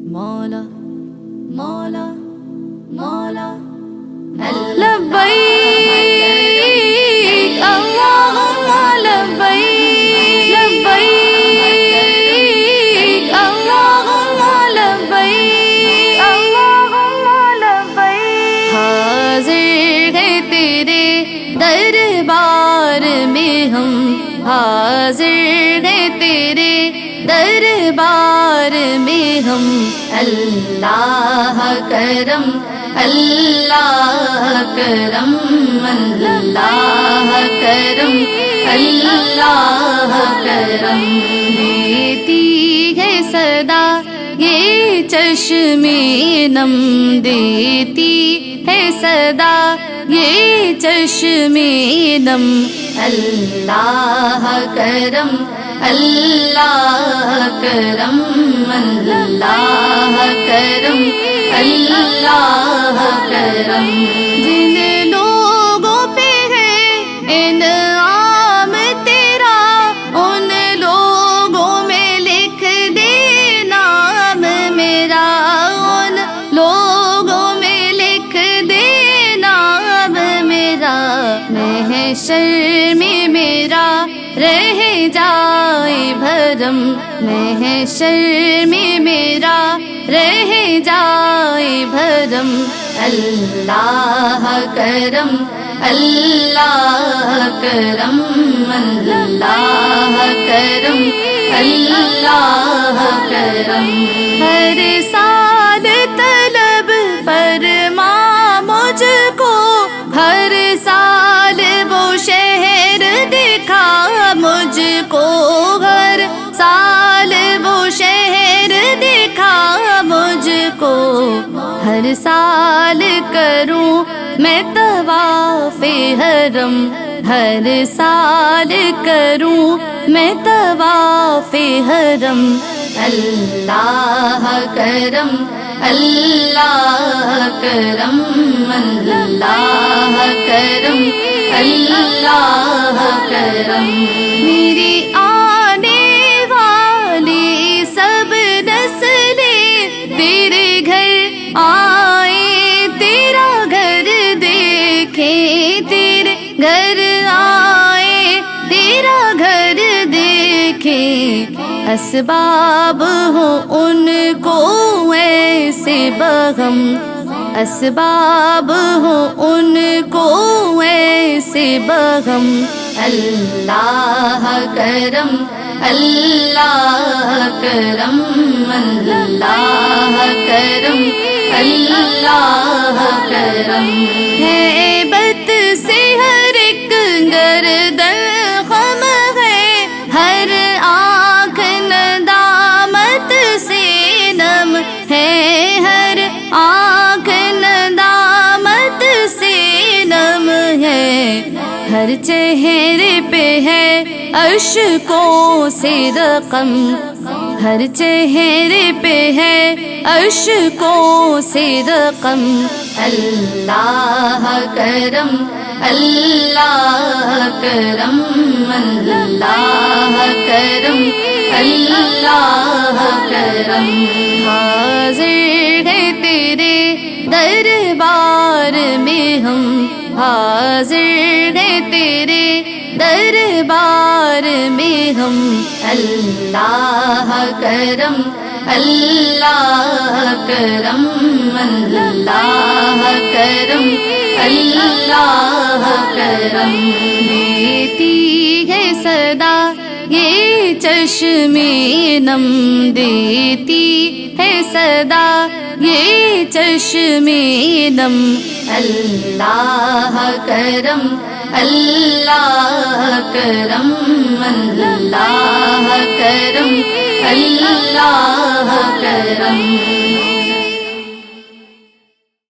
مولا مولا مولا لبیک اللہم لبیک لبیک اللہم لبیک اللہم لبیک حاضر ہے تیرے دربار میں ہم حاضر ہے تیرے دربار میں ہم اللہ کرم اللہ کرم اللہ کرم اللہ کرم دیتی ہے صدا یہ چشم نم دیتی ہے صدا یہ چشم نم اللہ کرم اللہ کرم اللہ کرم اللہ کرم جن لوگوں پہ ہے انعام تیرا ان لوگوں میں لکھ دے نام میرا ان لوگوں میں لکھ دے نام میرا محشر میں میرا رہ جائے بھرم محشر میں میرا رہ جائے بھرم اللہ کرم اللہ کرم اللہ کرم اللہ کرم ہر سال طلب فرما مجھ کو ہر سال وہ شہر دکھا مجھ کو ہر سال وہ شہر دکھا مجھ کو ہر سال کروں میں طواف حرم ہر سال کروں میں طواف حرم اللہ کرم اللہ کرم اللہ کرم اللہ کرم میری آنے والی سب نسلیں تیرے گھر آئے تیرا گھر دیکھیں تیرے گھر آئے تیرا گھر دیکھیں اسباب ہو ان کو ایسے بغم اسباب ہو ان کو ایسے بغم اللہ کرم اللہ کرم اللہ کرم اللہ کرم ہیبت سے ہر ایک گردن خم ہے ہر آنکھ ندامت سے نم ہے ہر آنکھ ندامت سے نم ہے ہر چہرے پہ ہے اشکوں سے رقم ہر چہرے پہ ہے اشکوں سے رقم اللہ کرم اللہ کرم اللہ کرم اللہ کرم حاضر ہے تیرے دربار میں ہم حاضر ہے تیرے دربار میں ہم اللہ کرم اللہ کرم اللہ کرم اللہ کرم دیتی ہے صدا یہ چشم نم دیتی ہے صدا یہ چشم نم اللہ کرم اللہ کرم اللہ کرم اللہ کرم